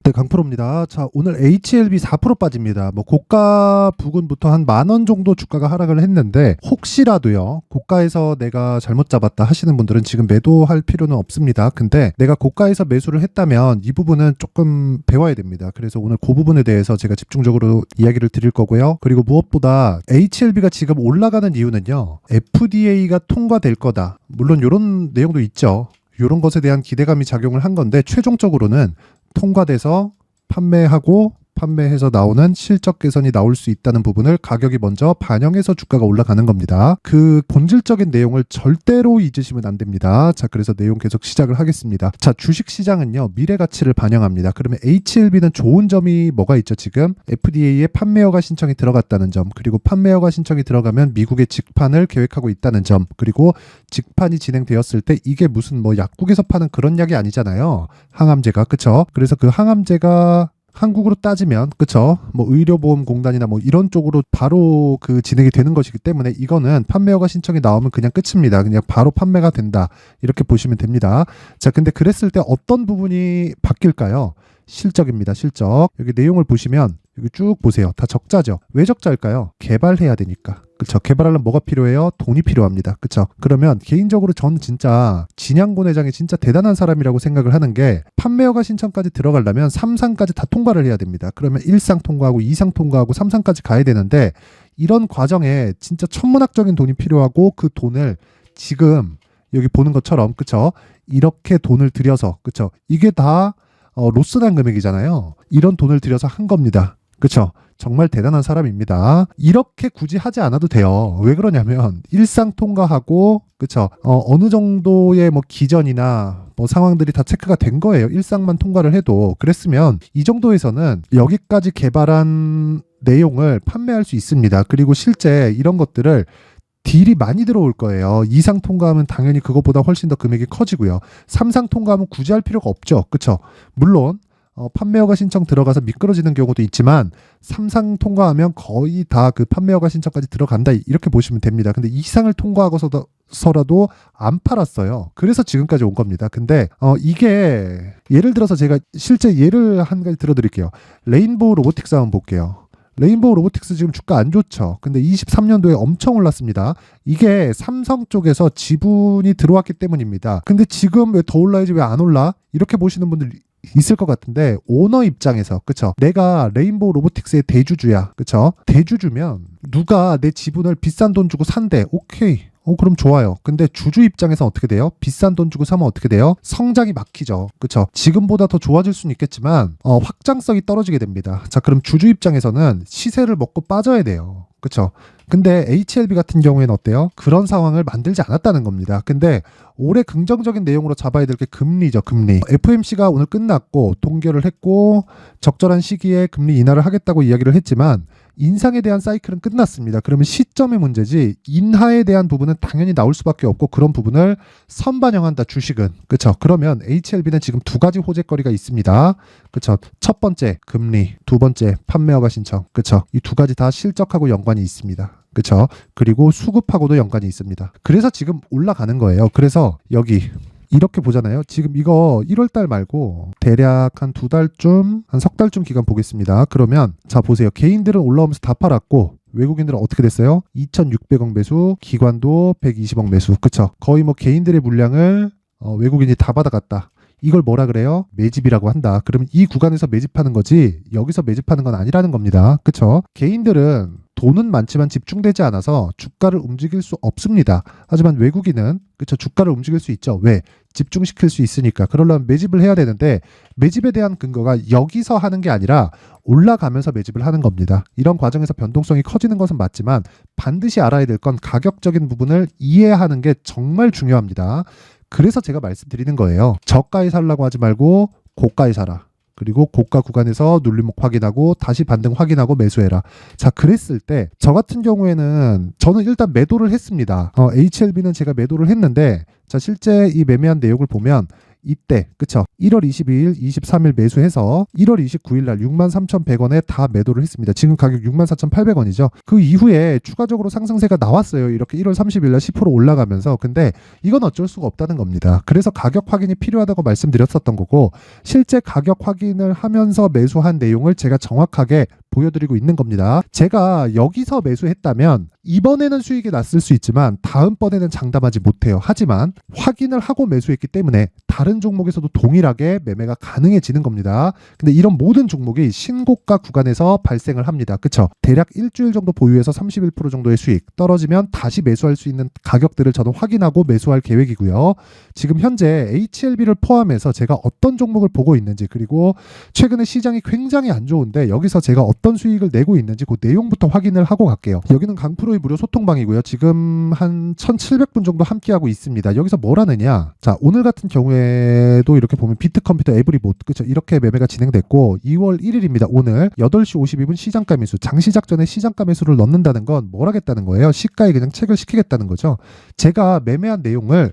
네, 강프로입니다. 자, 오늘 HLB 4% 빠집니다. 뭐 고가 부근부터 한 10,000원 정도 주가가 하락을 했는데 혹시라도요, 고가에서 내가 잘못 잡았다 하시는 분들은 지금 매도할 필요는 없습니다. 근데 내가 고가에서 매수를 했다면 이 부분은 조금 배워야 됩니다. 그래서 오늘 그 부분에 대해서 제가 집중적으로 이야기를 드릴 거고요. 그리고 무엇보다 HLB가 지금 올라가는 이유는요, FDA가 통과될 거다. 물론 이런 내용도 있죠. 이런 것에 대한 기대감이 작용을 한 건데 최종적으로는 통과돼서 판매해서 나오는 실적 개선이 나올 수 있다는 부분을 가격이 먼저 반영해서 주가가 올라가는 겁니다. 그 본질적인 내용을 절대로 잊으시면 안 됩니다. 자, 그래서 내용 계속 시작을 하겠습니다. 자, 주식시장은요, 미래 가치를 반영합니다. 그러면 HLB는 좋은 점이 뭐가 있죠? 지금 FDA에 판매 허가 신청이 들어갔다는 점, 그리고 판매 허가 신청이 들어가면 미국의 직판을 계획하고 있다는 점, 그리고 직판이 진행되었을 때 이게 무슨 뭐 약국에서 파는 그런 약이 아니잖아요. 항암제가. 그쵸? 그래서 그 항암제가 한국으로 따지면 그쵸, 뭐 의료보험공단이나 뭐 이런 쪽으로 바로 그 진행이 되는 것이기 때문에 이거는 판매 허가 신청이 나오면 그냥 끝입니다. 그냥 바로 판매가 된다, 이렇게 보시면 됩니다. 자, 근데 그랬을 때 어떤 부분이 바뀔까요? 실적입니다. 실적. 여기 내용을 보시면 여기 쭉 보세요. 다 적자죠. 왜 적자일까요? 개발해야 되니까. 그쵸? 개발하려면 뭐가 필요해요? 돈이 필요합니다. 그쵸? 그러면 개인적으로 저는 진짜 진양곤 회장이 진짜 대단한 사람이라고 생각을 하는 게, 판매허가 신청까지 들어가려면 3상까지 다 통과를 해야 됩니다. 그러면 1상 통과하고 2상 통과하고 3상까지 가야 되는데, 이런 과정에 진짜 천문학적인 돈이 필요하고, 그 돈을 지금 여기 보는 것처럼, 그쵸? 이렇게 돈을 들여서, 그쵸? 이게 다 로스난 금액이잖아요. 이런 돈을 들여서 한 겁니다. 그쵸? 정말 대단한 사람입니다. 이렇게 굳이 하지 않아도 돼요. 왜 그러냐면 일상 통과하고, 그쵸? 어느 정도의 뭐 기전이나 뭐 상황들이 다 체크가 된 거예요. 일상만 통과를 해도. 그랬으면 이 정도에서는 여기까지 개발한 내용을 판매할 수 있습니다. 그리고 실제 이런 것들을 딜이 많이 들어올 거예요. 2상 통과하면 당연히 그것보다 훨씬 더 금액이 커지고요. 3상 통과하면 굳이 할 필요가 없죠. 그쵸? 물론 판매 허가 신청 들어가서 미끄러지는 경우도 있지만 3상 통과하면 거의 다 그 판매 허가 신청까지 들어간다, 이렇게 보시면 됩니다. 근데 2상을 통과하고서라도 안 팔았어요. 그래서 지금까지 온 겁니다. 근데 이게 예를 들어서 제가 실제 예를 한 가지 들어드릴게요. 레인보우 로보틱스 한번 볼게요. 레인보우 로보틱스 지금 주가 안 좋죠. 근데 23년도에 엄청 올랐습니다. 이게 삼성 쪽에서 지분이 들어왔기 때문입니다. 근데 지금 왜 더 올라야지 왜 안 올라? 이렇게 보시는 분들 있을 것 같은데, 오너 입장에서, 그쵸? 내가 레인보우 로보틱스의 대주주야. 그쵸? 대주주면 누가 내 지분을 비싼 돈 주고 산대. 오케이. 그럼 좋아요. 근데 주주 입장에서 어떻게 돼요? 비싼 돈 주고 사면 어떻게 돼요? 성장이 막히죠. 그쵸? 지금보다 더 좋아질 수는 있겠지만 확장성이 떨어지게 됩니다. 자, 그럼 주주 입장에서는 시세를 먹고 빠져야 돼요. 그쵸? 근데 HLB 같은 경우에는 어때요? 그런 상황을 만들지 않았다는 겁니다. 근데 올해 긍정적인 내용으로 잡아야 될 게 금리죠. 금리. FOMC가 오늘 끝났고 동결을 했고 적절한 시기에 금리 인하를 하겠다고 이야기를 했지만 인상에 대한 사이클은 끝났습니다. 그러면 시점의 문제지, 인하에 대한 부분은 당연히 나올 수밖에 없고, 그런 부분을 선반영한다, 주식은. 그쵸? 그러면 HLB는 지금 두 가지 호재거리가 있습니다. 그쵸? 첫 번째 금리, 두 번째 판매 허가 신청. 그쵸? 이 두 가지 다 실적하고 연관이 있습니다. 그쵸? 그리고 수급하고도 연관이 있습니다. 그래서 지금 올라가는 거예요. 그래서 여기 이렇게 보잖아요. 지금 이거 1월달 말고 대략 한 2달쯤, 한 석 달쯤 기간 보겠습니다. 그러면 자, 보세요. 개인들은 올라오면서 다 팔았고 외국인들은 어떻게 됐어요? 2,600억 매수, 기관도 120억 매수. 그쵸? 거의 뭐 개인들의 물량을 외국인이 다 받아갔다. 이걸 뭐라 그래요? 매집이라고 한다. 그러면 이 구간에서 매집하는 거지 여기서 매집하는 건 아니라는 겁니다. 그쵸? 개인들은 돈은 많지만 집중되지 않아서 주가를 움직일 수 없습니다. 하지만 외국인은, 그쵸, 주가를 움직일 수 있죠. 왜? 집중시킬 수 있으니까. 그러려면 매집을 해야 되는데, 매집에 대한 근거가 여기서 하는 게 아니라 올라가면서 매집을 하는 겁니다. 이런 과정에서 변동성이 커지는 것은 맞지만 반드시 알아야 될 건 가격적인 부분을 이해하는 게 정말 중요합니다. 그래서 제가 말씀드리는 거예요. 저가에 살라고 하지 말고 고가에 사라. 그리고 고가 구간에서 눌림목 확인하고 다시 반등 확인하고 매수해라. 자, 그랬을 때 저 같은 경우에는 저는 일단 매도를 했습니다. HLB는 제가 매도를 했는데, 자, 실제 이 매매한 내역을 보면 이때 그쵸 1월 22일 23일 매수해서 1월 29일 날 63,100원에 다 매도를 했습니다. 지금 가격 64,800원이죠. 그 이후에 추가적으로 상승세가 나왔어요. 이렇게 1월 30일 날 10% 올라가면서. 근데 이건 어쩔 수가 없다는 겁니다. 그래서 가격 확인이 필요하다고 말씀드렸었던 거고, 실제 가격 확인을 하면서 매수한 내용을 제가 정확하게 보여드리고 있는 겁니다. 제가 여기서 매수했다면 이번에는 수익이 났을 수 있지만 다음번에는 장담하지 못해요. 하지만 확인을 하고 매수했기 때문에 다른 종목에서도 동일하게 매매가 가능해지는 겁니다. 근데 이런 모든 종목이 신고가 구간에서 발생을 합니다. 그쵸? 대략 일주일 정도 보유해서 31% 정도의 수익, 떨어지면 다시 매수할 수 있는 가격들을 저는 확인하고 매수할 계획이고요. 지금 현재 HLB를 포함해서 제가 어떤 종목을 보고 있는지, 그리고 최근에 시장이 굉장히 안 좋은데 여기서 제가 어떤 수익을 내고 있는지 그 내용부터 확인을 하고 갈게요. 여기는 강프로의 무료 소통방이고요. 지금 한 1700분 정도 함께하고 있습니다. 여기서 뭘 하느냐, 자 오늘 같은 경우에도 이렇게 보면 비트컴퓨터 에브리봇, 그쵸? 이렇게 매매가 진행됐고 2월 1일입니다. 오늘 8시 52분 시장가 매수, 장시작 전에 시장가 매수를 넣는다는 건 뭘 하겠다는 거예요? 시가에 그냥 체결시키겠다는 거죠. 제가 매매한 내용을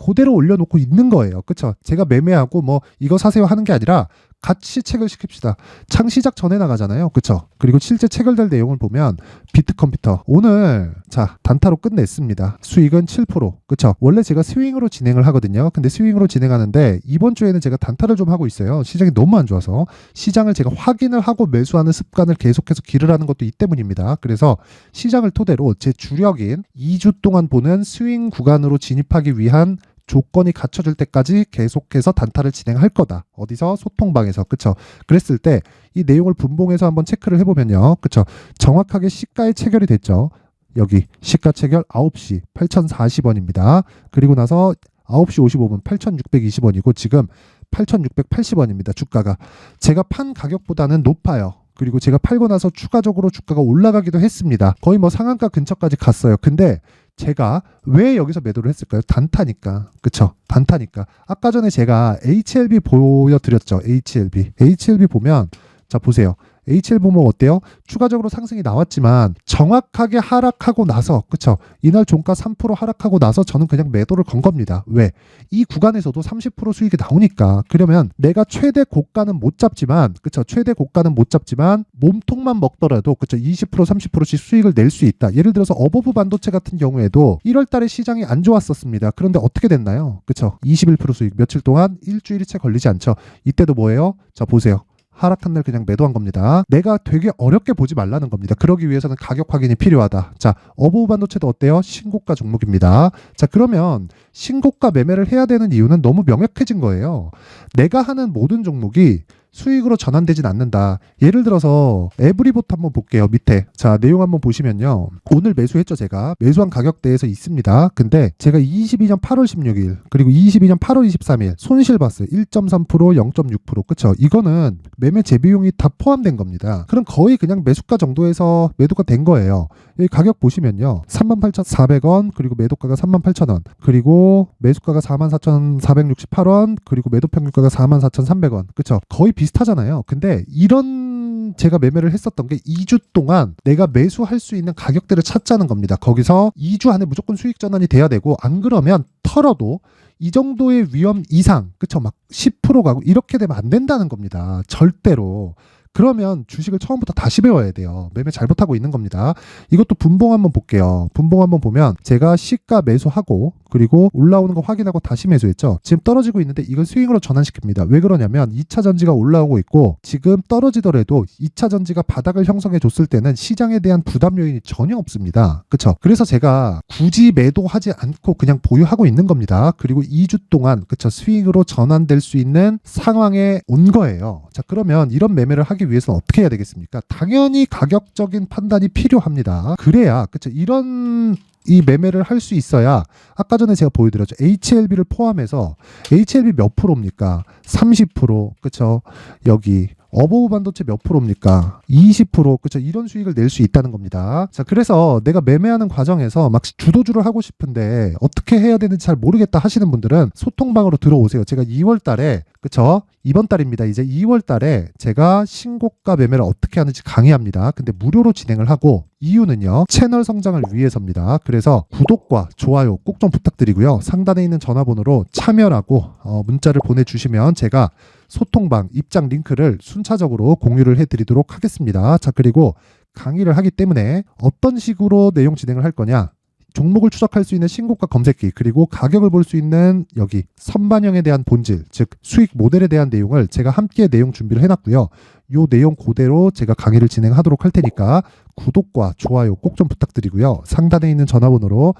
그대로 올려놓고 있는 거예요. 그쵸? 제가 매매하고 뭐 이거 사세요 하는 게 아니라 같이 체결시킵시다. 창시작 전에 나가잖아요. 그쵸? 그리고 실제 체결될 내용을 보면 비트컴퓨터 오늘 자 단타로 끝냈습니다. 수익은 7%. 그쵸? 원래 제가 스윙으로 진행을 하거든요. 근데 스윙으로 진행하는데 이번 주에는 제가 단타를 좀 하고 있어요. 시장이 너무 안 좋아서. 시장을 제가 확인을 하고 매수하는 습관을 계속해서 기를 하는 것도 이 때문입니다. 그래서 시장을 토대로 제 주력인 2주 동안 보는 스윙 구간으로 진입하기 위한 조건이 갖춰질 때까지 계속해서 단타를 진행할 거다. 어디서? 소통방에서. 그쵸? 그랬을 때 이 내용을 분봉해서 한번 체크를 해보면요. 그쵸? 정확하게 시가에 체결이 됐죠. 여기 시가 체결 9시 8,040원입니다. 그리고 나서 9시 55분 8,620원이고 지금 8,680원입니다. 주가가. 제가 판 가격보다는 높아요. 그리고 제가 팔고 나서 추가적으로 주가가 올라가기도 했습니다. 거의 뭐 상한가 근처까지 갔어요. 근데 제가 왜 여기서 매도를 했을까요? 단타니까. 그쵸? 단타니까. 아까 전에 제가 HLB 보여드렸죠. HLB 보면 자 보세요. HL 보면 어때요? 추가적으로 상승이 나왔지만 정확하게 하락하고 나서, 그쵸? 이날 종가 3% 하락하고 나서 저는 그냥 매도를 건 겁니다. 왜? 이 구간에서도 30% 수익이 나오니까. 그러면 내가 최대 고가는 못 잡지만, 그쵸? 최대 고가는 못 잡지만 몸통만 먹더라도, 그쵸? 20% 30%씩 수익을 낼 수 있다. 예를 들어서 어버브 반도체 같은 경우에도 1월 달에 시장이 안 좋았었습니다. 그런데 어떻게 됐나요? 그쵸? 21% 수익, 며칠 동안 일주일이 채 걸리지 않죠. 이때도 뭐예요? 자 보세요. 하락한 날 그냥 매도한 겁니다. 내가 되게 어렵게 보지 말라는 겁니다. 그러기 위해서는 가격 확인이 필요하다. 자, 어버브 반도체도 어때요? 신고가 종목입니다. 자, 그러면 신고가 매매를 해야 되는 이유는 너무 명확해진 거예요. 내가 하는 모든 종목이 수익으로 전환되진 않는다. 예를 들어서 에브리봇 한번 볼게요. 밑에. 자, 내용 한번 보시면요. 오늘 매수했죠, 제가. 매수한 가격대에서 있습니다. 근데 제가 22년 8월 16일 그리고 22년 8월 23일 손실 봤어요. 1.3%, 0.6%. 그쵸? 이거는 매매 재비용이 다 포함된 겁니다. 그럼 거의 그냥 매수가 정도에서 매도가 된 거예요. 여기 가격 보시면요. 38,400원, 그리고 매도가가 38,000원, 그리고 매수가가 44,468원, 그리고 매도 평균가가 44,300원. 그쵸? 거의 비슷하잖아요. 근데 이런 제가 매매를 했었던 게 2주 동안 내가 매수할 수 있는 가격대를 찾자는 겁니다. 거기서 2주 안에 무조건 수익 전환이 돼야 되고, 안 그러면 털어도 이 정도의 위험 이상, 그쵸? 막 10% 가고 이렇게 되면 안 된다는 겁니다. 절대로. 그러면 주식을 처음부터 다시 배워야 돼요. 매매 잘못하고 있는 겁니다. 이것도 분봉 한번 볼게요. 분봉 한번 보면 제가 시가 매수하고 그리고 올라오는 거 확인하고 다시 매수했죠. 지금 떨어지고 있는데 이걸 스윙으로 전환시킵니다. 왜 그러냐면 2차 전지가 올라오고 있고, 지금 떨어지더라도 2차 전지가 바닥을 형성해 줬을 때는 시장에 대한 부담 요인이 전혀 없습니다. 그쵸? 그래서 제가 굳이 매도하지 않고 그냥 보유하고 있는 겁니다. 그리고 2주 동안, 그쵸? 스윙으로 전환될 수 있는 상황에 온 거예요. 자, 그러면 이런 매매를 하기 위해서는 어떻게 해야 되겠습니까? 당연히 가격적인 판단이 필요합니다. 그래야, 그쵸? 이런 이 매매를 할 수 있어야, 아까 전에 제가 보여드렸죠. HLB를 포함해서 HLB 몇 프로입니까? 30%. 그쵸? 여기 어버브 반도체 몇 프로입니까? 20%. 그쵸? 이런 수익을 낼 수 있다는 겁니다. 자, 그래서 내가 매매하는 과정에서 막 주도주를 하고 싶은데 어떻게 해야 되는지 잘 모르겠다 하시는 분들은 소통방으로 들어오세요. 제가 2월 달에, 그쵸? 이번 달입니다. 이제 2월 달에 제가 신고가 매매를 어떻게 하는지 강의합니다. 근데 무료로 진행을 하고, 이유는요, 채널 성장을 위해서입니다. 그래서 구독과 좋아요 꼭 좀 부탁드리고요. 상단에 있는 전화번호로 참여라고 문자를 보내주시면 제가 소통방 입장 링크를 순차적으로 공유를 해드리도록 하겠습니다. 자, 그리고 강의를 하기 때문에 어떤 식으로 내용 진행을 할 거냐, 종목을 추적할 수 있는 신고가 검색기, 그리고 가격을 볼 수 있는 여기 선반영에 대한 본질, 즉 수익 모델에 대한 내용을 제가 함께 내용 준비를 해놨고요. 요 내용 그대로 제가 강의를 진행하도록 할 테니까 구독과 좋아요 꼭 좀 부탁드리고요. 상단에 있는 전화번호로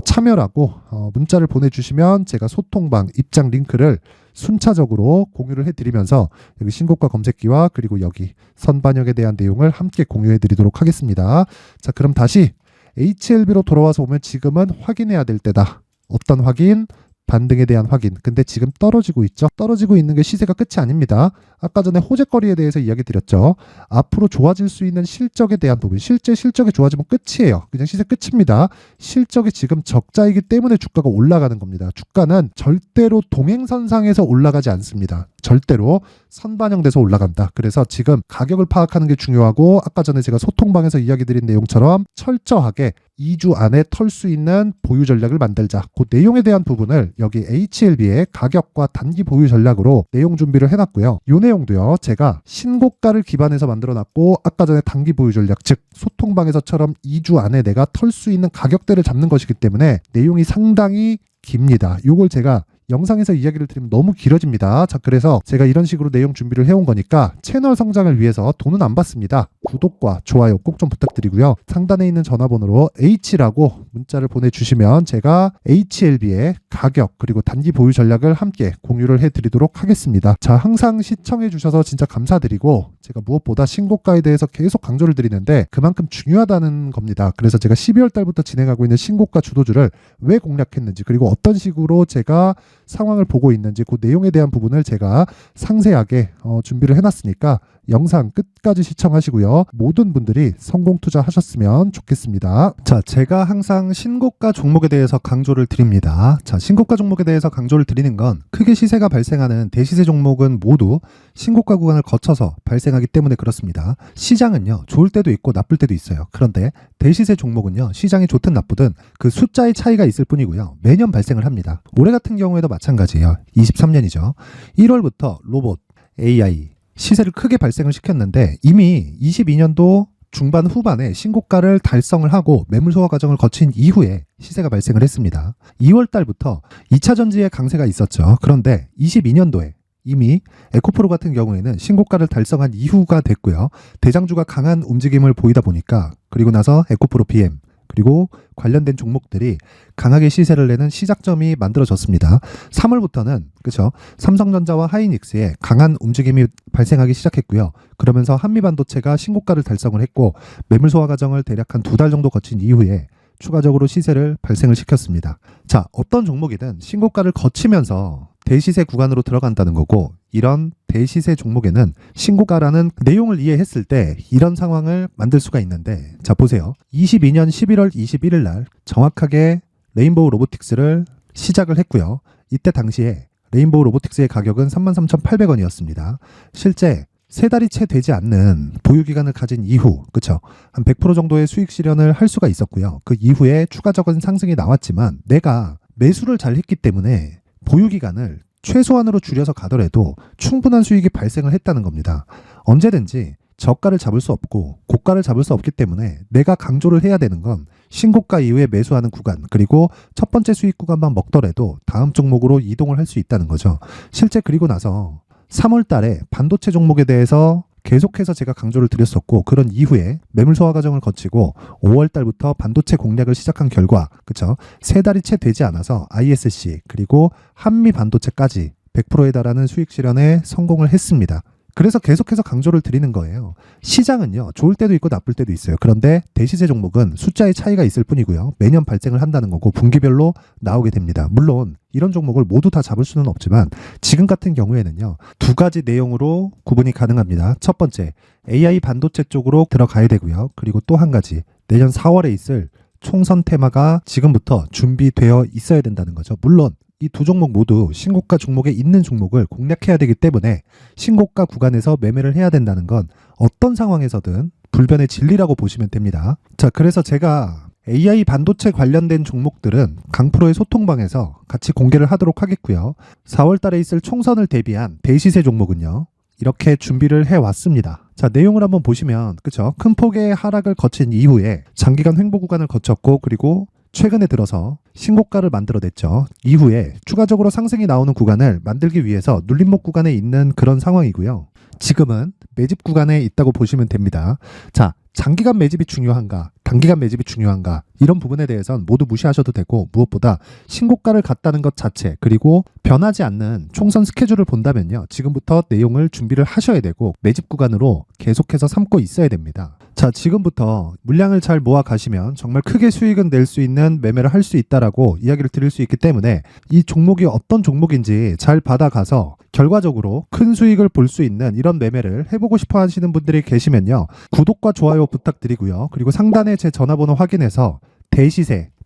참여라고 문자를 보내주시면 제가 소통방 입장 링크를 순차적으로 공유를 해드리면서 여기 신고가 검색기와 그리고 여기 선반영에 대한 내용을 함께 공유해드리도록 하겠습니다. 자, 그럼 다시 HLB로 돌아와서 보면 지금은 확인해야 될 때다. 어떤 확인? 반등에 대한 확인. 근데 지금 떨어지고 있죠. 떨어지고 있는 게 시세가 끝이 아닙니다. 아까 전에 호재거리에 대해서 이야기 드렸죠. 앞으로 좋아질 수 있는 실적에 대한 부분, 실적이 좋아지면 끝이에요. 그냥 시세 끝입니다. 실적이 지금 적자이기 때문에 주가가 올라가는 겁니다. 주가는 절대로 동행선상에서 올라가지 않습니다. 절대로 선반영돼서 올라간다. 그래서 지금 가격을 파악하는 게 중요하고, 아까 전에 제가 소통방에서 이야기 드린 내용처럼 철저하게 2주 안에 털 수 있는 보유 전략을 만들자. 그 내용에 대한 부분을 여기 HLB의 가격과 단기 보유 전략으로 내용 준비를 해놨고요. 이 내용도요, 제가 신고가를 기반해서 만들어놨고, 아까 전에 단기 보유 전략, 즉 소통방에서처럼 2주 안에 내가 털 수 있는 가격대를 잡는 것이기 때문에 내용이 상당히 깁니다. 이걸 제가 영상에서 이야기를 드리면 너무 길어집니다. 자, 그래서 제가 이런 식으로 내용 준비를 해온 거니까 채널 성장을 위해서 돈은 안 받습니다. 구독과 좋아요 꼭 좀 부탁드리고요. 상단에 있는 전화번호로 H라고 문자를 보내주시면 제가 HLB의 가격 그리고 단기 보유 전략을 함께 공유를 해드리도록 하겠습니다. 자, 항상 시청해 주셔서 진짜 감사드리고, 제가 무엇보다 신고가에 대해서 계속 강조를 드리는데 그만큼 중요하다는 겁니다. 그래서 제가 12월 달부터 진행하고 있는 신고가 주도주를 왜 공략했는지, 그리고 어떤 식으로 제가 상황을 보고 있는지, 그 내용에 대한 부분을 제가 상세하게 준비를 해놨으니까 영상 끝까지 시청하시고요. 모든 분들이 성공 투자하셨으면 좋겠습니다. 자, 제가 항상 신고가 종목에 대해서 강조를 드립니다. 자, 신고가 종목에 대해서 강조를 드리는 건 크게 시세가 발생하는 대시세 종목은 모두 신고가 구간을 거쳐서 발생하기 때문에 그렇습니다. 시장은요, 좋을 때도 있고 나쁠 때도 있어요. 그런데 대시세 종목은요, 시장이 좋든 나쁘든 그 숫자의 차이가 있을 뿐이고요. 매년 발생을 합니다. 올해 같은 경우에도 마찬가지예요. 23년이죠. 1월부터 로봇, AI, 시세를 크게 발생을 시켰는데 이미 22년도 중반 후반에 신고가를 달성을 하고 매물 소화 과정을 거친 이후에 시세가 발생을 했습니다. 2월 달부터 2차 전지의 강세가 있었죠. 그런데 22년도에 이미 에코프로 같은 경우에는 신고가를 달성한 이후가 됐고요. 대장주가 강한 움직임을 보이다 보니까, 그리고 나서 에코프로 BM 그리고 관련된 종목들이 강하게 시세를 내는 시작점이 만들어졌습니다. 3월부터는 그렇죠, 삼성전자와 하이닉스의 강한 움직임이 발생하기 시작했고요. 그러면서 한미반도체가 신고가를 달성을 했고 매물 소화 과정을 대략 한 2달 정도 거친 이후에 추가적으로 시세를 발생을 시켰습니다. 자, 어떤 종목이든 신고가를 거치면서 대시세 구간으로 들어간다는 거고, 이런 대시세 종목에는 신고가라는 내용을 이해했을 때 이런 상황을 만들 수가 있는데, 자, 보세요. 22년 11월 21일 날 정확하게 레인보우 로보틱스를 시작을 했고요. 이때 당시에 레인보우 로보틱스의 가격은 33,800원이었습니다. 실제 3달이 채 되지 않는 보유기간을 가진 이후, 그쵸, 한 100% 정도의 수익 실현을 할 수가 있었고요. 그 이후에 추가적인 상승이 나왔지만 내가 매수를 잘 했기 때문에 보유기간을 최소한으로 줄여서 가더라도 충분한 수익이 발생을 했다는 겁니다. 언제든지 저가를 잡을 수 없고 고가를 잡을 수 없기 때문에 내가 강조를 해야 되는 건 신고가 이후에 매수하는 구간, 그리고 첫 번째 수익 구간만 먹더라도 다음 종목으로 이동을 할 수 있다는 거죠. 실제 그리고 나서 3월 달에 반도체 종목에 대해서 계속해서 제가 강조를 드렸었고, 그런 이후에 매물 소화 과정을 거치고 5월 달부터 반도체 공략을 시작한 결과, 그쵸, 3달이 채 되지 않아서 ISC 그리고 한미 반도체까지 100%에 달하는 수익 실현에 성공을 했습니다. 그래서 계속해서 강조를 드리는 거예요. 시장은요, 좋을 때도 있고 나쁠 때도 있어요. 그런데 대시세 종목은 숫자의 차이가 있을 뿐이고요. 매년 발생을 한다는 거고 분기별로 나오게 됩니다. 물론 이런 종목을 모두 다 잡을 수는 없지만 지금 같은 경우에는요, 2가지 내용으로 구분이 가능합니다. 첫 번째, AI 반도체 쪽으로 들어가야 되고요. 그리고 또 한 가지, 내년 4월에 있을 총선 테마가 지금부터 준비되어 있어야 된다는 거죠. 물론 이 두 종목 모두 신고가 종목에 있는 종목을 공략해야 되기 때문에 신고가 구간에서 매매를 해야 된다는 건 어떤 상황에서든 불변의 진리라고 보시면 됩니다. 자, 그래서 제가 AI 반도체 관련된 종목들은 강프로의 소통방에서 같이 공개를 하도록 하겠고요. 4월 달에 있을 총선을 대비한 대시세 종목은요, 이렇게 준비를 해왔습니다. 자, 내용을 한번 보시면, 그쵸? 큰 폭의 하락을 거친 이후에 장기간 횡보 구간을 거쳤고, 그리고 최근에 들어서 신고가를 만들어냈죠. 이후에 추가적으로 상승이 나오는 구간을 만들기 위해서 눌림목 구간에 있는 그런 상황이고요. 지금은 매집 구간에 있다고 보시면 됩니다. 자, 장기간 매집이 중요한가, 단기간 매집이 중요한가, 이런 부분에 대해서는 모두 무시하셔도 되고, 무엇보다 신고가를 갔다는 것 자체, 그리고 변하지 않는 총선 스케줄을 본다면요, 지금부터 내용을 준비를 하셔야 되고 매집 구간으로 계속해서 삼고 있어야 됩니다. 자, 지금부터 물량을 잘 모아 가시면 정말 크게 수익은 낼 수 있는 매매를 할 수 있다라고 이야기를 드릴 수 있기 때문에, 이 종목이 어떤 종목인지 잘 받아가서 결과적으로 큰 수익을 볼 수 있는 이런 매매를 해보고 싶어 하시는 분들이 계시면요, 구독과 좋아요 부탁드리고요. 그리고 상단에 제 전화번호 확인해서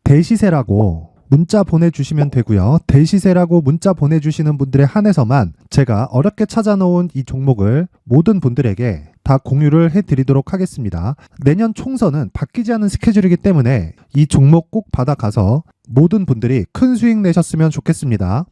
대시세라고 문자 보내주시면 되고요. 대시세라고 문자 보내주시는 분들에 한해서만 제가 어렵게 찾아놓은 이 종목을 모든 분들에게 다 공유를 해드리도록 하겠습니다. 내년 총선은 바뀌지 않은 스케줄이기 때문에 이 종목 꼭 받아가서 모든 분들이 큰 수익 내셨으면 좋겠습니다.